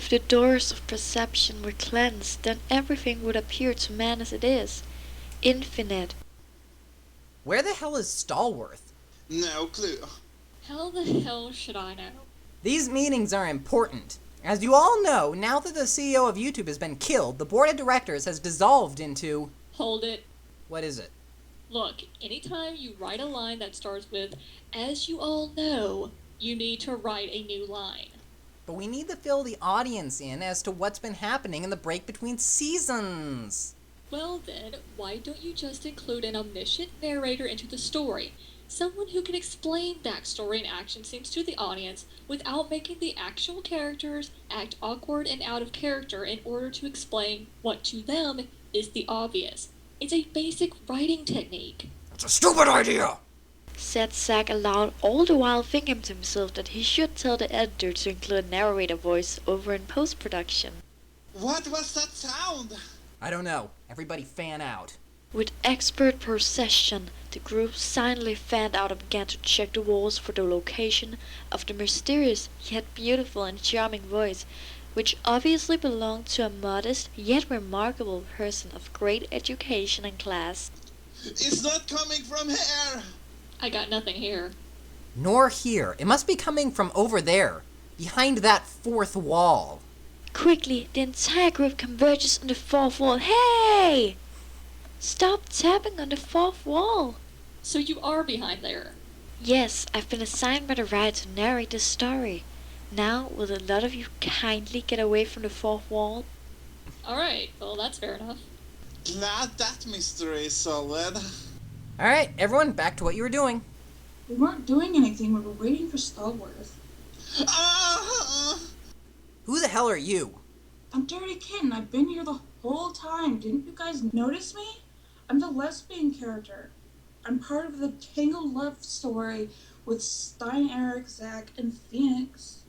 If the doors of perception were cleansed, then everything would appear to man as it is, infinite. Where the hell is Stallworth? No clue. How the hell should I know? These meetings are important. As you all know, now that the CEO of YouTube has been killed, the board of directors has dissolved into... Hold it. What is it? Look, anytime you write a line that starts with, "as you all know," you need to write a new line. But we need to fill the audience in as to what's been happening in the break between seasons. Well then, why don't you just include an omniscient narrator into the story? Someone who can explain backstory and action scenes to the audience without making the actual characters act awkward and out of character in order to explain what to them is the obvious. It's a basic writing technique. It's a stupid idea! Said Zack aloud, all the while thinking to himself that he should tell the editor to include a narrator voice over in post-production. What was that sound? I don't know. Everybody fan out. With expert precision, the group silently fanned out and began to check the walls for the location of the mysterious yet beautiful and charming voice, which obviously belonged to a modest yet remarkable person of great education and class. It's not coming from here! I got nothing here. Nor here. It must be coming from over there, behind that fourth wall. Quickly, the entire group converges on the fourth wall. Hey! Stop tapping on the fourth wall! So you are behind there. Yes, I've been assigned by the writer to narrate this story. Now, will a lot of you kindly get away from the fourth wall? Alright, well that's fair enough. Glad that mystery is solid. Alright, everyone, back to what you were doing. We weren't doing anything, we were waiting for Stallworth. Ah! Who the hell are you? I'm Dirty Kitten, I've been here the whole time. Didn't you guys notice me? I'm the lesbian character. I'm part of the tangled love story with Stein, Eric, Zack, and Phoenix.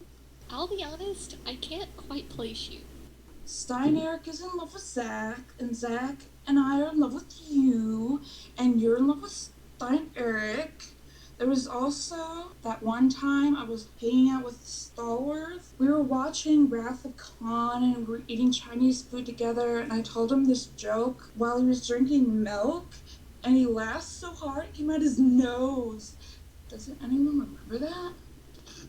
I'll be honest, I can't quite place you. Stein Eric is in love with Zack and I are in love with you, and you're in love with Stein Eric. There was also that one time I was hanging out with Stallworth. We were watching Wrath of Khan and we were eating Chinese food together, and I told him this joke while he was drinking milk, and he laughed so hard it came out his nose. Doesn't anyone remember that?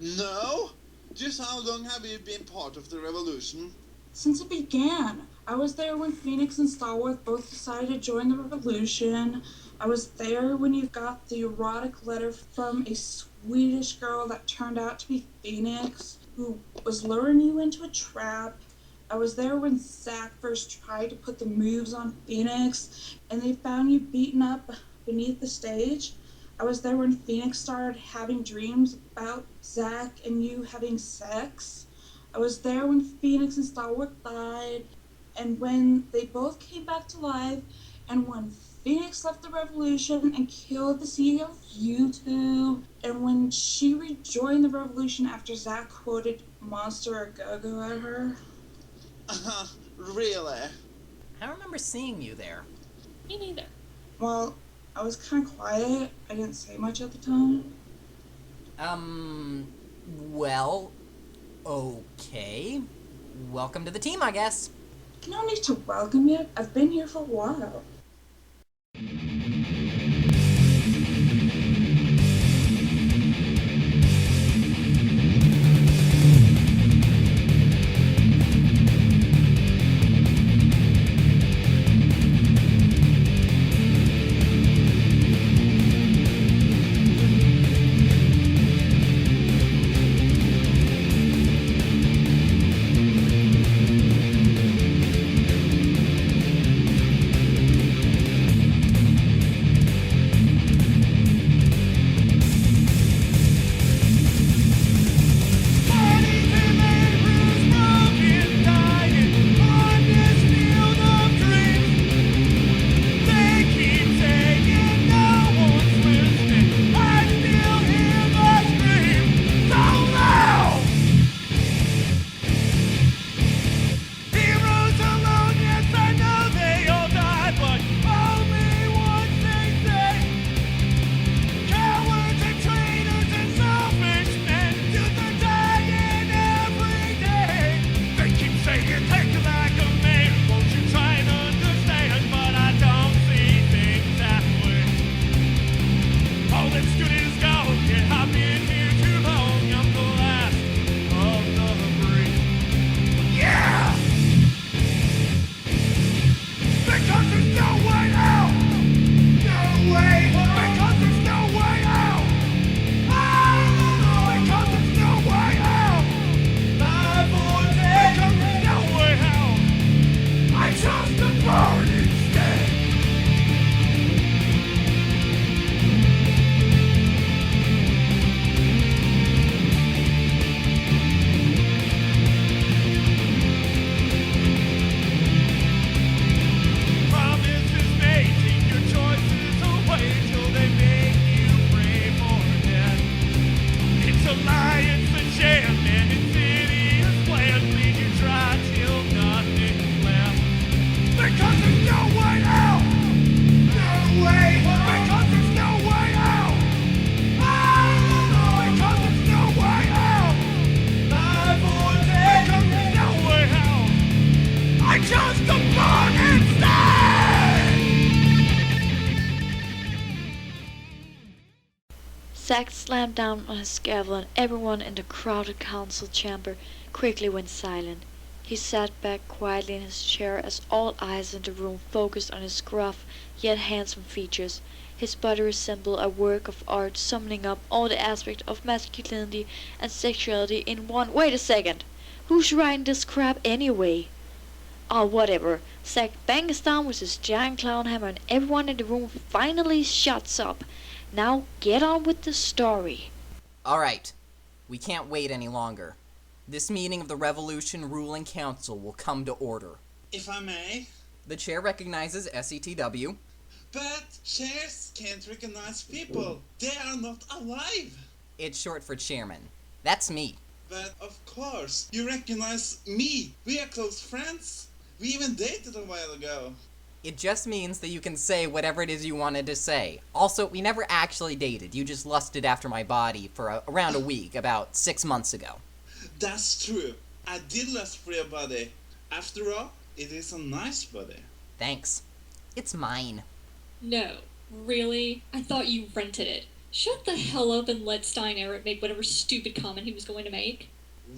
No? Just how long have you been part of the revolution? Since it began. I was there when Phoenix and Stallworth both decided to join the revolution. I was there when you got the erotic letter from a Swedish girl that turned out to be Phoenix, who was luring you into a trap. I was there when Zack first tried to put the moves on Phoenix, and they found you beaten up beneath the stage. I was there when Phoenix started having dreams about Zack and you having sex. I was there when Phoenix and Stallworth died, and when they both came back to life, and when Phoenix left the revolution and killed the CEO of YouTube, and when she rejoined the revolution after Zack quoted Monster or Go-Go at her. Really? I don't remember seeing you there. Me neither. Well, I was kind of quiet. I didn't say much at the time. Well, okay. Welcome to the team, I guess. No need to welcome yet. I've been here for a while. Zack slammed down on his gavel and everyone in the crowded council chamber quickly went silent. He sat back quietly in his chair as all eyes in the room focused on his gruff yet handsome features. His body resembled a work of art summoning up all the aspects of masculinity and sexuality in one. Wait a second! Who's writing this crap anyway? Oh, whatever. Zack bangs down with his giant clown hammer and everyone in the room finally shuts up. Now get on with the story. Alright, we can't wait any longer. This meeting of the Revolution Ruling Council will come to order. If I may. The chair recognizes SETW. But chairs can't recognize people. They are not alive. It's short for chairman. That's me. But of course, you recognize me. We are close friends. We even dated a while ago. It just means that you can say whatever it is you wanted to say. Also, we never actually dated. You just lusted after my body for around a week, about 6 months ago. That's true. I did lust for your body. After all, it is a nice body. Thanks. It's mine. No, really? I thought you rented it. Shut the hell up and let Steiner make whatever stupid comment he was going to make.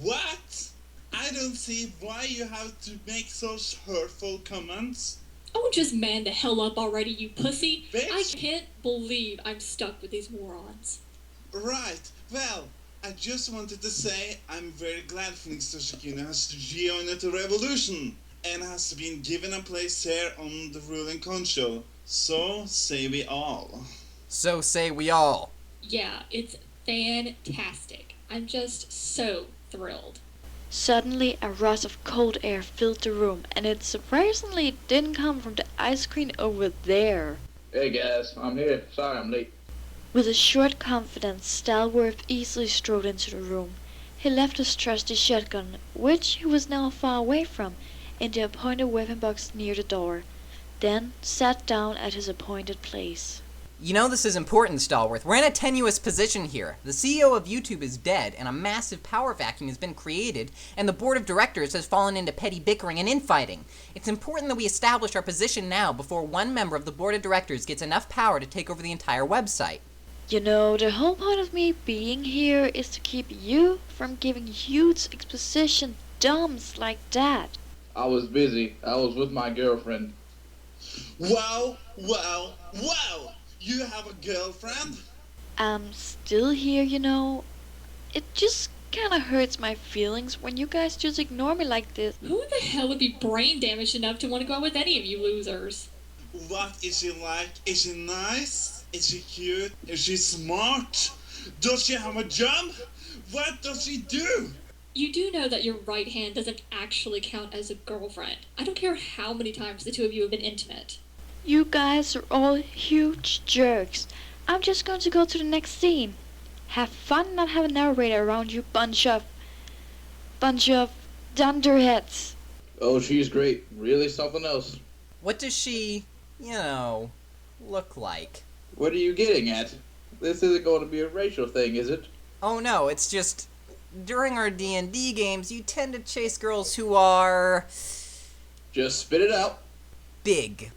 What? I don't see why you have to make such hurtful comments. Oh, just man the hell up already, you pussy. Bitch. I can't believe I'm stuck with these morons. Right. Well, I just wanted to say I'm very glad Phoenix Toshikina has joined the revolution and has been given a place here on the ruling council. So say we all. So say we all. Yeah, it's fantastic. I'm just so thrilled. Suddenly, a rush of cold air filled the room, and it surprisingly didn't come from the ice screen over there. Hey guys, I'm here. Sorry I'm late. With a short confidence, Stalworth easily strode into the room. He left his trusty shotgun, which he was now far away from, in the appointed weapon box near the door, then sat down at his appointed place. You know this is important, Stallworth. We're in a tenuous position here. The CEO of YouTube is dead, and a massive power vacuum has been created, and the board of directors has fallen into petty bickering and infighting. It's important that we establish our position now before one member of the board of directors gets enough power to take over the entire website. You know, the whole point of me being here is to keep you from giving huge exposition dumps like that. I was busy. I was with my girlfriend. Wow, wow, wow! You have a girlfriend? I'm still here, you know. It just kinda hurts my feelings when you guys just ignore me like this. Who the hell would be brain damaged enough to want to go out with any of you losers? What is she like? Is she nice? Is she cute? Is she smart? Does she have a job? What does she do? You do know that your right hand doesn't actually count as a girlfriend. I don't care how many times the two of you have been intimate. You guys are all huge jerks. I'm just going to go to the next scene. Have fun, not have a narrator around you, bunch of dunderheads. Oh, she's great. Really something else. What does she, look like? What are you getting at? This isn't going to be a racial thing, is it? Oh no, it's just, during our D&D games, you tend to chase girls who are Just spit it out. big.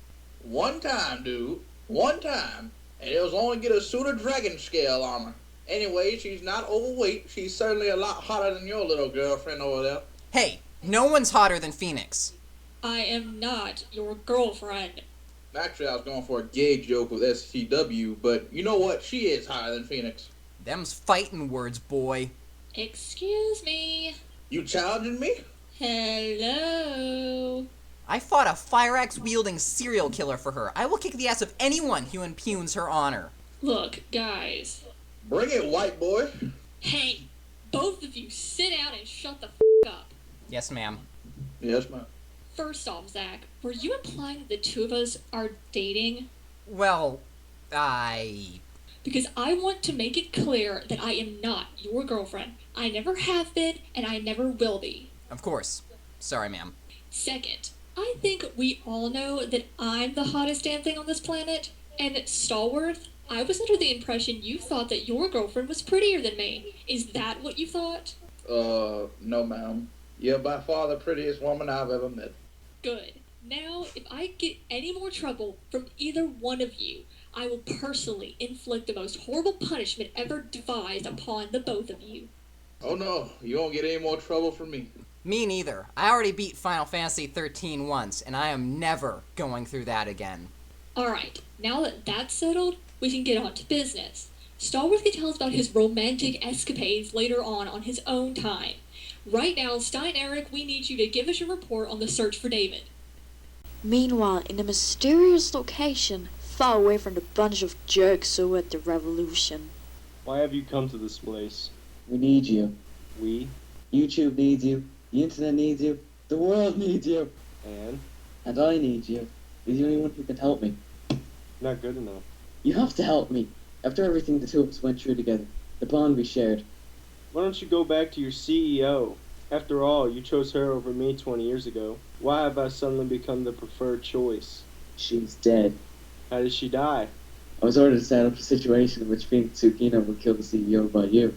One time, dude. One time. And it was only get a suit of dragon scale armor. Anyway, she's not overweight. She's certainly a lot hotter than your little girlfriend over there. Hey, no one's hotter than Phoenix. I am not your girlfriend. Actually, I was going for a gay joke with STW, but you know what? She is higher than Phoenix. Them's fighting words, boy. Excuse me. You challenging me? Hello. I fought a fire axe wielding serial killer for her. I will kick the ass of anyone who impugns her honor. Look, guys. Bring it, white boy. Hey, both of you sit down and shut the up. Yes, ma'am. Yes, ma'am. First off, Zach, were you implying that the two of us are dating? Well, Because I want to make it clear that I am not your girlfriend. I never have been, and I never will be. Of course. Sorry, ma'am. Second, I think we all know that I'm the hottest damn thing on this planet. And Stallworth, I was under the impression you thought that your girlfriend was prettier than me. Is that what you thought? No, ma'am. You're by far the prettiest woman I've ever met. Good. Now, if I get any more trouble from either one of you, I will personally inflict the most horrible punishment ever devised upon the both of you. Oh no, you won't get any more trouble from me. Me neither. I already beat Final Fantasy 13 once, and I am never going through that again. Alright, now that that's settled, we can get on to business. Star Wars can tell us about his romantic escapades later on his own time. Right now, Stein Eric, we need you to give us your report on the search for David. Meanwhile, in a mysterious location, far away from the bunch of jerks who were at the revolution. Why have you come to this place? We need you. We? YouTube needs you. The internet needs you. The world needs you. And? And I need you. You're the only one who can help me. Not good enough. You have to help me. After everything the two of us went through together, the bond we shared. Why don't you go back to your CEO? After all, you chose her over me 20 years ago. Why have I suddenly become the preferred choice? She's dead. How did she die? I was ordered to set up a situation in which Phoenix Tsukino would kill the CEO by you,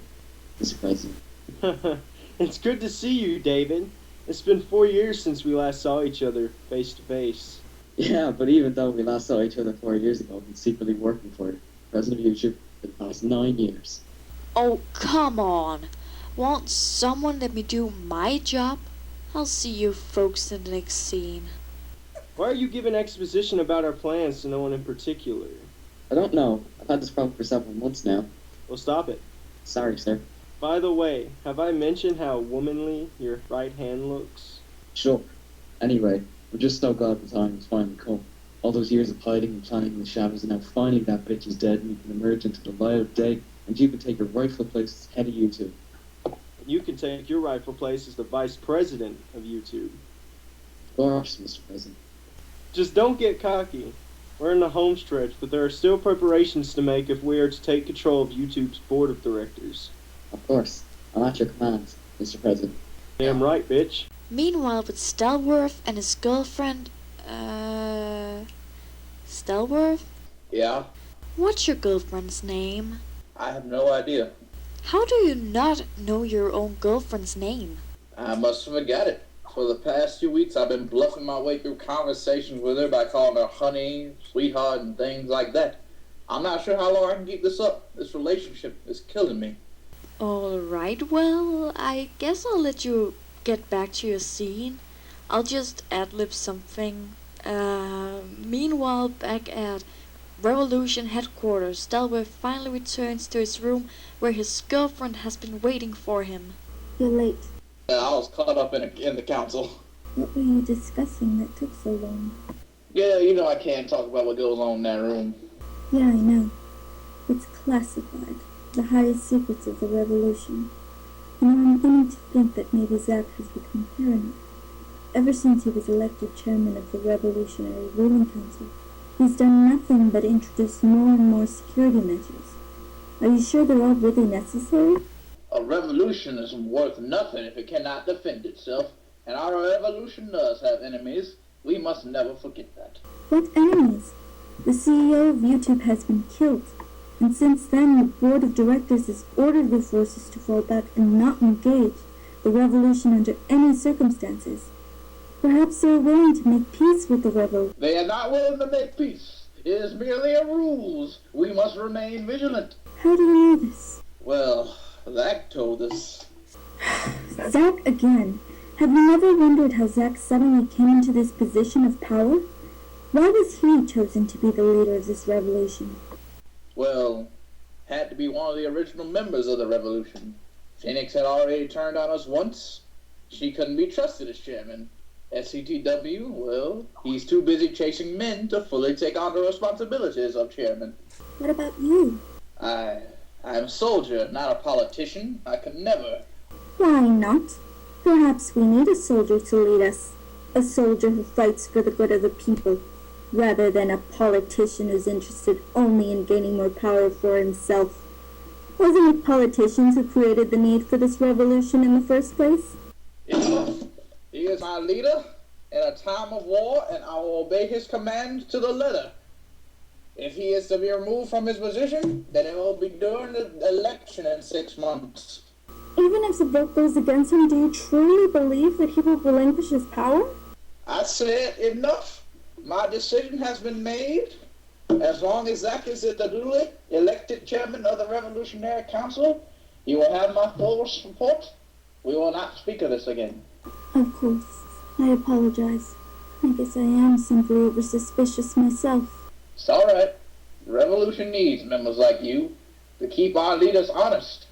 Mr. President. It's good to see you, David. It's been 4 years since we last saw each other face to face. Yeah, but even though we last saw each other 4 years ago, I've been secretly working for the President of YouTube for the past 9 years. Oh, come on. Won't someone let me do my job? I'll see you folks in the next scene. Why are you giving exposition about our plans to no one in particular? I don't know. I've had this problem for several months now. Well, stop it. Sorry, sir. By the way, have I mentioned how womanly your right hand looks? Sure. Anyway, we're just so glad the time has finally come. All those years of hiding and planning in the shadows, and now finally that bitch is dead and you can emerge into the light of day, and you can take your rightful place as head of YouTube. You can take your rightful place as the vice president of YouTube. Of course, Mr. President. Just don't get cocky. We're in the home stretch, but there are still preparations to make if we are to take control of YouTube's board of directors. Of course. I'm at your commands, Mr. President. Damn right, bitch. Meanwhile, with Stelworth and his girlfriend, Stelworth? Yeah, What's your girlfriend's name? I have no idea. How do you not know your own girlfriend's name? I must have forgot it. For the past 2 weeks, I've been bluffing my way through conversations with her by calling her honey, sweetheart, and things like that. I'm not sure how long I can keep this up. This relationship is killing me. Alright, well, I guess I'll let you get back to your scene. I'll just ad-lib something. Meanwhile, back at Revolution headquarters, Stelworth finally returns to his room where his girlfriend has been waiting for him. You're late. I was caught up in the council. What were you discussing that took so long? Yeah, you know I can't talk about what goes on in that room. Yeah, I know. It's classified. The highest secrets of the revolution. And I'm beginning to think that maybe Zack has become paranoid. Ever since he was elected chairman of the Revolutionary Ruling Council, he's done nothing but introduce more and more security measures. Are you sure they're all really necessary? A revolution is worth nothing if it cannot defend itself, and our revolution does have enemies. We must never forget that. What enemies? The CEO of YouTube has been killed, and since then the board of directors has ordered the forces to fall back and not engage the revolution under any circumstances. Perhaps they're willing to make peace with the rebel. They are not willing to make peace. It is merely a ruse. We must remain vigilant. How do you know this? Well, Zack told us. Zack again. Have you never wondered how Zack suddenly came into this position of power? Why was he chosen to be the leader of this revolution? Well, had to be one of the original members of the revolution. Phoenix had already turned on us once. She couldn't be trusted as chairman. SCTW, well, he's too busy chasing men to fully take on the responsibilities of chairman. What about you? I'm a soldier, not a politician. I could never. Why not? Perhaps we need a soldier to lead us. A soldier who fights for the good of the people, rather than a politician who's interested only in gaining more power for himself. Wasn't it politicians who created the need for this revolution in the first place? Yes, he is my leader in a time of war, and I will obey his commands to the letter. If he is to be removed from his position, then it will be during the election in 6 months. Even if the vote goes against him, do you truly believe that he will relinquish his power? I said enough. My decision has been made. As long as Zach is the duly elected chairman of the Revolutionary Council, he will have my full support. We will not speak of this again. Of course. I apologize. I guess I am simply over-suspicious myself. It's all right. The Revolution needs members like you to keep our leaders honest.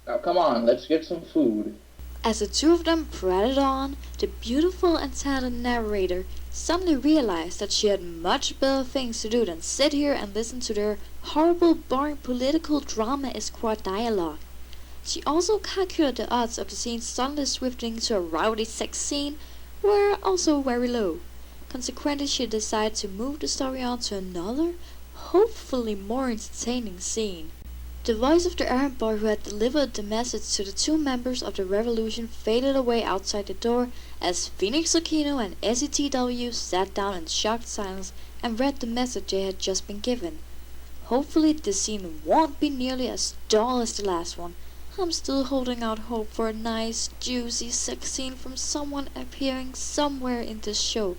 Now come on, let's get some food. As the two of them prattled on, the beautiful and talented narrator suddenly realized that she had much better things to do than sit here and listen to their horrible, boring political drama escort dialogue. She also calculated the odds of the scene suddenly swifting to a rowdy sex scene were also very low. Consequently, she decided to move the story on to another, hopefully more entertaining scene. The voice of the errand boy who had delivered the message to the two members of the revolution faded away outside the door as Phoenix Aquino and SETW sat down in shocked silence and read the message they had just been given. Hopefully this scene won't be nearly as dull as the last one. I'm still holding out hope for a nice, juicy sex scene from someone appearing somewhere in this show.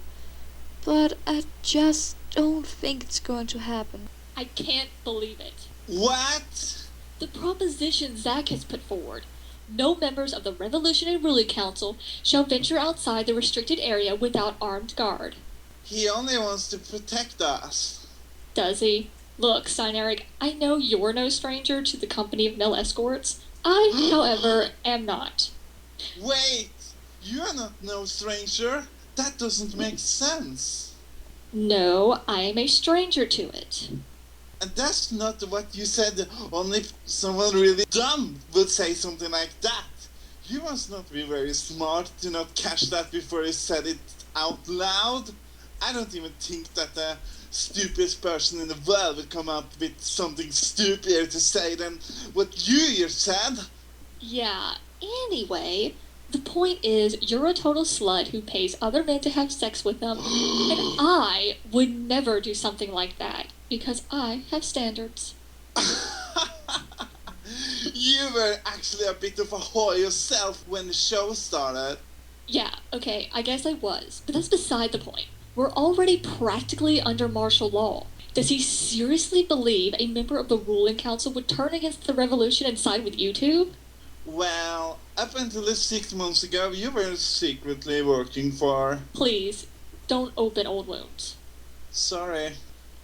But I just don't think it's going to happen. I can't believe it. What? The proposition Zach has put forward. No members of the Revolutionary Ruling Council shall venture outside the restricted area without armed guard. He only wants to protect us. Does he? Look, Stein-Eric, I know you're no stranger to the company of male escorts. I, however, am not. Wait! You are not no stranger. That doesn't make sense. No, I am a stranger to it. And that's not what you said. Only someone really dumb would say something like that. You must not be very smart to not catch that before you said it out loud. I don't even think that the stupidest person in the world would come up with something stupider to say than what you said. Yeah, anyway, the point is you're a total slut who pays other men to have sex with them, and I would never do something like that, because I have standards. You were actually a bit of a whore yourself when the show started. Yeah, okay, I guess I was, but that's beside the point. We're already practically under martial law. Does he seriously believe a member of the ruling council would turn against the revolution and side with YouTube? Well, up until 6 months ago, you were secretly working for... Please, don't open old wounds. Sorry.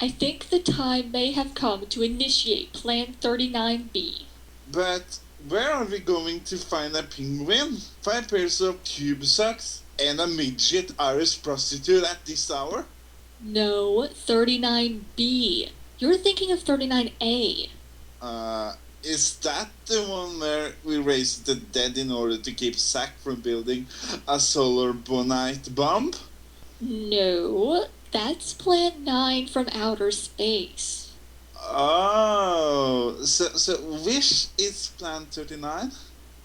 I think the time may have come to initiate Plan 39B. But where are we going to find a penguin, 5 pairs of tube socks, and a midget Irish prostitute at this hour? No, 39B. You're thinking of 39A. Is that the one where we raise the dead in order to keep Zack from building a solar bonite bomb? No, that's Plan 9 from outer space. Oh, so which is Plan 39?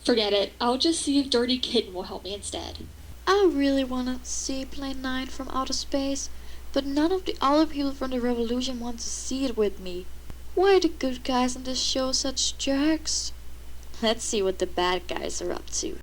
Forget it. I'll just see if Dirty Kitten will help me instead. I really want to see Plan 9 from outer space, but none of the other people from the revolution want to see it with me. Why are the good guys in this show such jerks? Let's see what the bad guys are up to.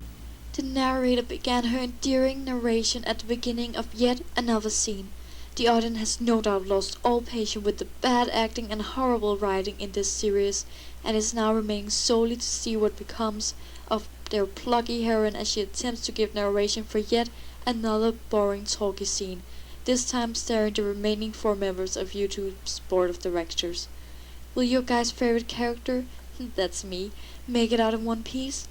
The narrator began her endearing narration at the beginning of yet another scene. The audience has no doubt lost all patience with the bad acting and horrible writing in this series, and is now remaining solely to see what becomes of their plucky heroine as she attempts to give narration for yet another boring talky scene, this time starring the remaining 4 members of YouTube's board of directors. Will your guys' favorite character, that's me, make it out in one piece?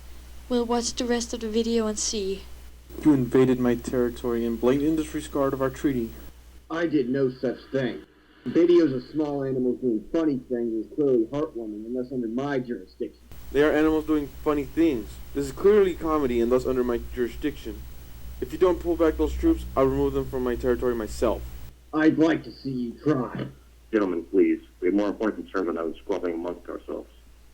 We'll watch the rest of the video and see. You invaded my territory in blatant disregard of our treaty. I did no such thing. Videos of small animals doing funny things is clearly heartwarming and thus under my jurisdiction. They are animals doing funny things. This is clearly comedy and thus under my jurisdiction. If you don't pull back those troops, I'll remove them from my territory myself. I'd like to see you try. Gentlemen, please. We have more important concerns than those squabbling amongst ourselves.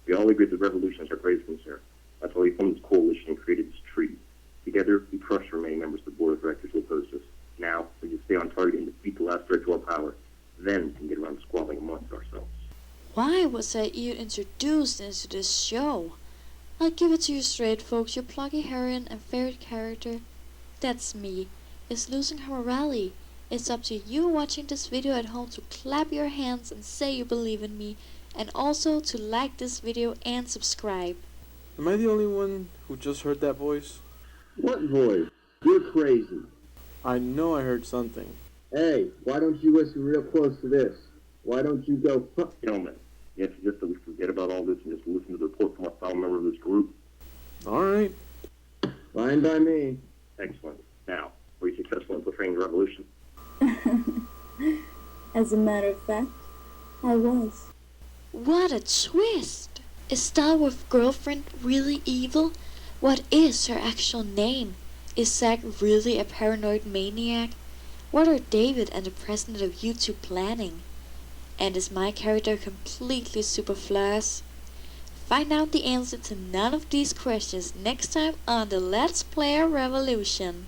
We all agree that revolution is our greatest concern. That's why we formed this coalition and created this treaty. Together, we crush the remaining members of the board of directors who oppose us. Now, we can stay on target and defeat the last threat to our power. Then we can get around squabbling amongst ourselves. Why was I even introduced into this show? I'll give it to you straight, folks. Your plucky heroine and favorite character, that's me. is losing her morale. It's up to you watching this video at home to clap your hands and say you believe in me, and also to like this video and subscribe. Am I the only one who just heard that voice? What voice? You're crazy. I know I heard something. Hey, why don't you listen real close to this? Why don't you go Gentlemen, you have to suggest that we forget about all this and just listen to the report from a fellow member of this group? Alright. Fine by me. Excellent. Now, were you successful in portraying the revolution? As a matter of fact, I was. What a twist! Is Starworth's girlfriend really evil? What is her actual name? Is Zack really a paranoid maniac? What are David and the president of YouTube planning? And is my character completely superfluous? Find out the answer to none of these questions next time on the Let's Play Revolution.